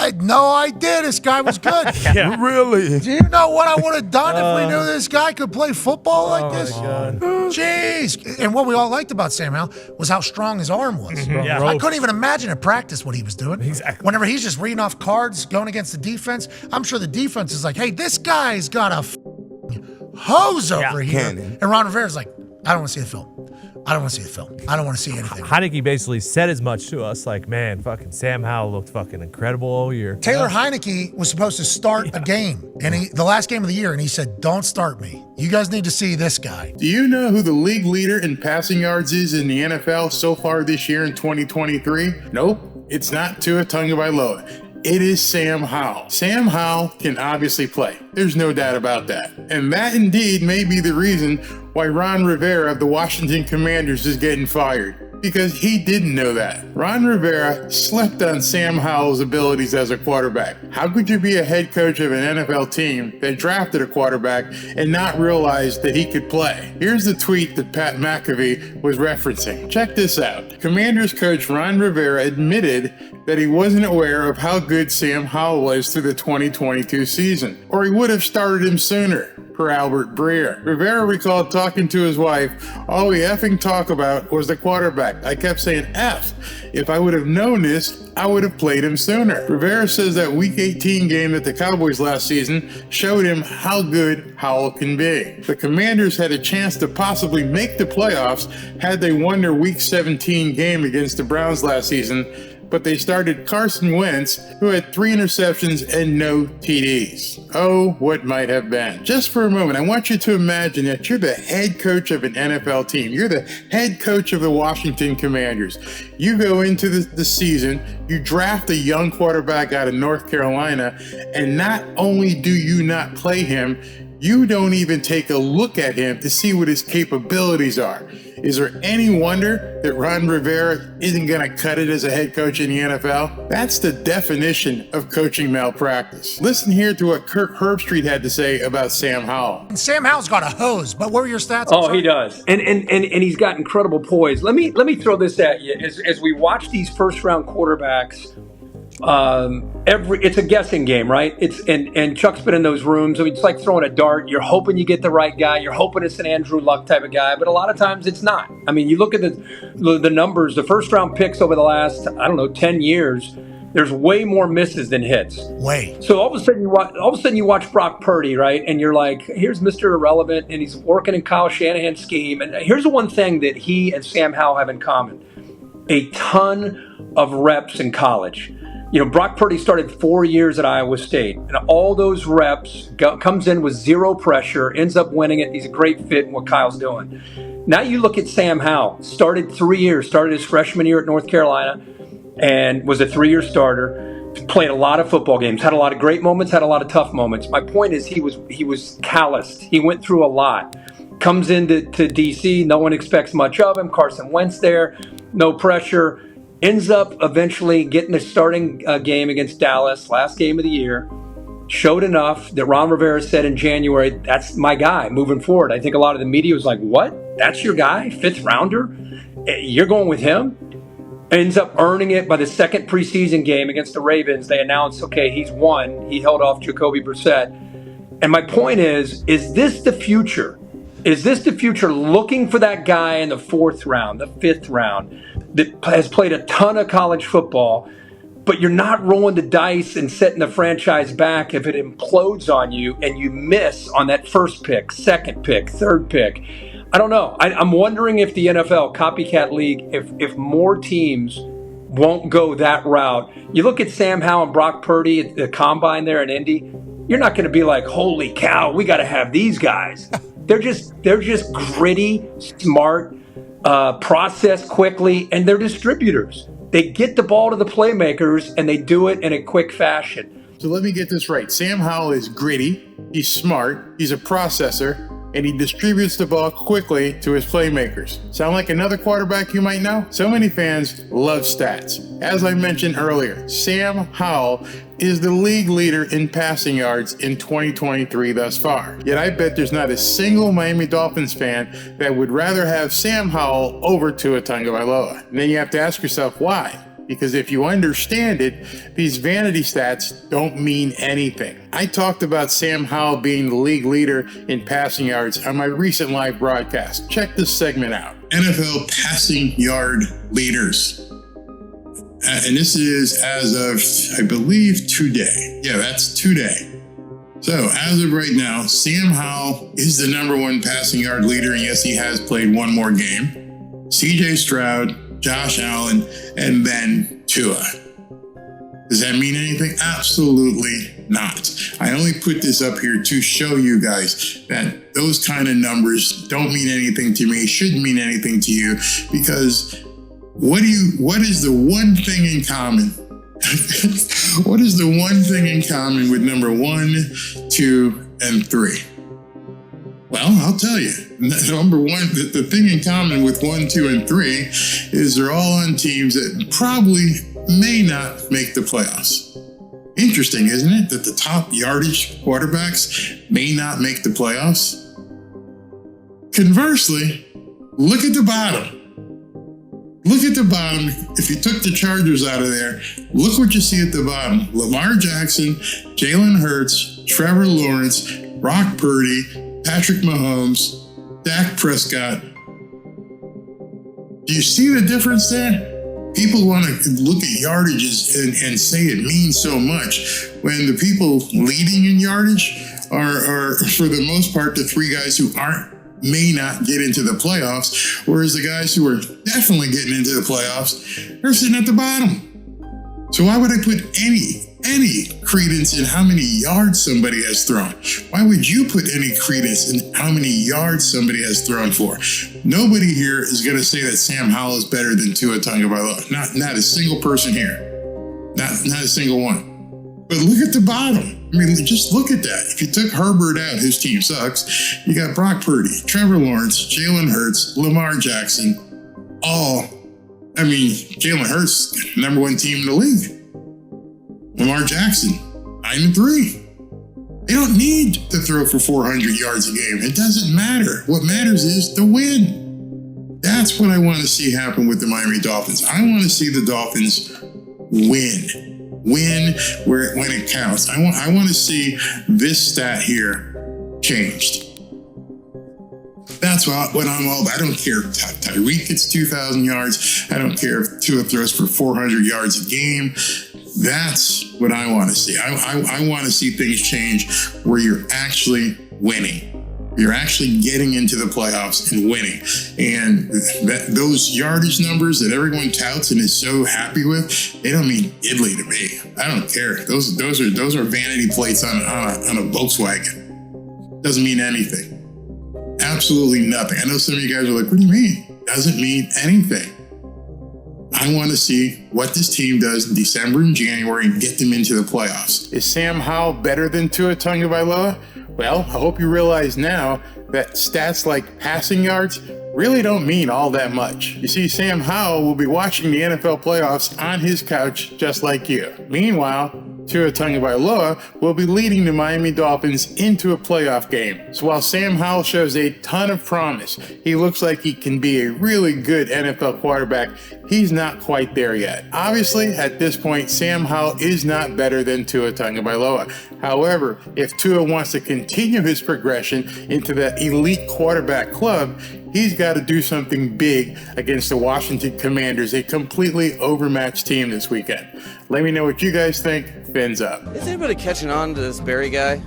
had no idea this guy was good. Yeah. Really? Do you know what I would have done if we knew this guy could play football like this? God. Jeez. And what we all liked about Sam Howell was how strong his arm was. Yeah. I couldn't even imagine at practice what he was doing. Exactly. Whenever he's just reading off cards, going against the defense, I'm sure the defense is like, hey, this guy's got a hose over here. Cannon. And Ron Rivera's like, I don't want to see the film. I don't want to see the film. I don't want to see anything. Heineke basically said as much to us, like, man, fucking Sam Howell looked fucking incredible all year. Taylor Heineke was supposed to start a game, and the last game of the year, and he said, don't start me. You guys need to see this guy. Do you know who the league leader in passing yards is in the NFL so far this year in 2023? Nope, it's not Tua Tagovailoa. It is Sam Howell. Sam Howell can obviously play. There's no doubt about that. And that indeed may be the reason why Ron Rivera of the Washington Commanders is getting fired. Because he didn't know that. Ron Rivera slept on Sam Howell's abilities as a quarterback. How could you be a head coach of an NFL team that drafted a quarterback and not realize that he could play? Here's the tweet that Pat McAfee was referencing. Check this out. Commanders coach Ron Rivera admitted that he wasn't aware of how good Sam Howell was through the 2022 season, or he would have started him sooner, per Albert Breer. Rivera recalled talking to his wife, all we effing talk about was the quarterback. I kept saying F. If I would have known this, I would have played him sooner. Rivera says that Week 18 game at the Cowboys last season showed him how good Howell can be. The Commanders had a chance to possibly make the playoffs had they won their Week 17 game against the Browns last season, but they started Carson Wentz, who had 3 interceptions and no TDs. Oh, what might have been. Just for a moment, I want you to imagine that you're the head coach of an NFL team. You're the head coach of the Washington Commanders. You go into the season, you draft a young quarterback out of North Carolina, and not only do you not play him, you don't even take a look at him to see what his capabilities are. Is there any wonder that Ron Rivera isn't going to cut it as a head coach in the NFL? That's the definition of coaching malpractice. Listen here to what Kirk Herbstreit had to say about Sam Howell. And Sam Howell's got a hose, but what were your stats? Oh, he does. And he's got incredible poise. Let me throw this at you. As we watch these first round quarterbacks, it's a guessing game, right? And Chuck's been in those rooms. I mean, it's like throwing a dart. You're hoping you get the right guy. You're hoping it's an Andrew Luck type of guy, but a lot of times it's not. I mean, you look at the numbers, the first round picks over the last, 10 years, there's way more misses than hits. Way. So all of a sudden you watch Brock Purdy, right? And you're like, here's Mr. Irrelevant, and he's working in Kyle Shanahan's scheme. And here's the one thing that he and Sam Howell have in common: a ton of reps in college. You know, Brock Purdy started 4 years at Iowa State, and all those reps comes in with zero pressure, ends up winning it. He's a great fit in what Kyle's doing. Now you look at Sam Howell, started 3 years, started his freshman year at North Carolina, and was a 3-year starter, played a lot of football games, had a lot of great moments, had a lot of tough moments. My point is he was calloused. He went through a lot. Comes into DC, no one expects much of him. Carson Wentz there, no pressure. Ends up eventually getting the starting game against Dallas, last game of the year. Showed enough that Ron Rivera said in January, that's my guy moving forward. I think a lot of the media was like, what? That's your guy? 5th rounder? You're going with him? Ends up earning it by the second preseason game against the Ravens. They announced, okay, he's won. He held off Jacoby Brissett. And my point is this the future? Is this the future, looking for that guy in the 4th round, the 5th round, that has played a ton of college football, but you're not rolling the dice and setting the franchise back if it implodes on you and you miss on that first pick, second pick, third pick? I don't know. I'm wondering if the NFL, copycat league, if more teams won't go that route. You look at Sam Howell and Brock Purdy at the combine there in Indy, you're not going to be like, holy cow, we got to have these guys. They're just gritty, smart, process quickly, and they're distributors. They get the ball to the playmakers, and they do it in a quick fashion. So let me get this right. Sam Howell is gritty, he's smart, he's a processor, and he distributes the ball quickly to his playmakers. Sound like another quarterback you might know? So many fans love stats. As I mentioned earlier, Sam Howell is the league leader in passing yards in 2023 thus far. Yet I bet there's not a single Miami Dolphins fan that would rather have Sam Howell over Tua Tagovailoa. And then you have to ask yourself why. because if you understand it, these vanity stats don't mean anything. I talked about Sam Howell being the league leader in passing yards on my recent live broadcast. Check this segment out. NFL passing yard leaders. And this is as of, I believe, today. Yeah, that's today. So as of right now, Sam Howell is the number one passing yard leader, and yes, he has played one more game. CJ Stroud, Josh Allen, and then Tua. Does that mean anything? Absolutely not. I only put this up here to show you guys that those kind of numbers don't mean anything to me, shouldn't mean anything to you, because what is the one thing in common? What is the one thing in common with number 1, 2, and 3? Well, I'll tell you. Number one, the thing in common with 1, 2, and 3 is they're all on teams that probably may not make the playoffs. Interesting, isn't it, that the top yardage quarterbacks may not make the playoffs? Conversely, look at the bottom. Look at the bottom. If you took the Chargers out of there, look what you see at the bottom. Lamar Jackson, Jalen Hurts, Trevor Lawrence, Brock Purdy, Patrick Mahomes, Dak Prescott. Do you see the difference there? People want to look at yardages and say it means so much when the people leading in yardage are for the most part, the 3 guys who may not get into the playoffs, whereas the guys who are definitely getting into the playoffs are sitting at the bottom. So why would I put any credence in how many yards somebody has thrown? Why would you put any credence in how many yards somebody has thrown for? Nobody here is going to say that Sam Howell is better than Tua Tagovailoa. Not a single person here. Not a single one. But look at the bottom. I mean, just look at that. If you took Herbert out, his team sucks. You got Brock Purdy, Trevor Lawrence, Jalen Hurts, Lamar Jackson, Jalen Hurts, number 1 team in the league. Lamar Jackson, 9-3. They don't need to throw for 400 yards a game. It doesn't matter. What matters is the win. That's what I want to see happen with the Miami Dolphins. I want to see the Dolphins win when it counts. I want to see this stat here changed. That's what I'm all about. I don't care if Tyreek gets 2,000 yards. I don't care if Tua throws for 400 yards a game. That's what I want to see. I want to see things change where you're actually winning. You're actually getting into the playoffs and winning. And those yardage numbers that everyone touts and is so happy with, they don't mean diddly to me. I don't care. Those are vanity plates on a Volkswagen. Doesn't mean anything. Absolutely nothing. I know some of you guys are like, what do you mean? Doesn't mean anything. I want to see what this team does in December and January and get them into the playoffs. Is Sam Howell better than Tua Tagovailoa? Well, I hope you realize now that stats like passing yards really don't mean all that much. You see, Sam Howell will be watching the NFL playoffs on his couch just like you. Meanwhile, Tua Tagovailoa will be leading the Miami Dolphins into a playoff game. So while Sam Howell shows a ton of promise, he looks like he can be a really good NFL quarterback, he's not quite there yet. Obviously, at this point, Sam Howell is not better than Tua Tagovailoa. However, if Tua wants to continue his progression into the elite quarterback club, he's got to do something big against the Washington Commanders, a completely overmatched team this weekend. Let me know what you guys think. Fins up. Is anybody catching on to this Barry guy?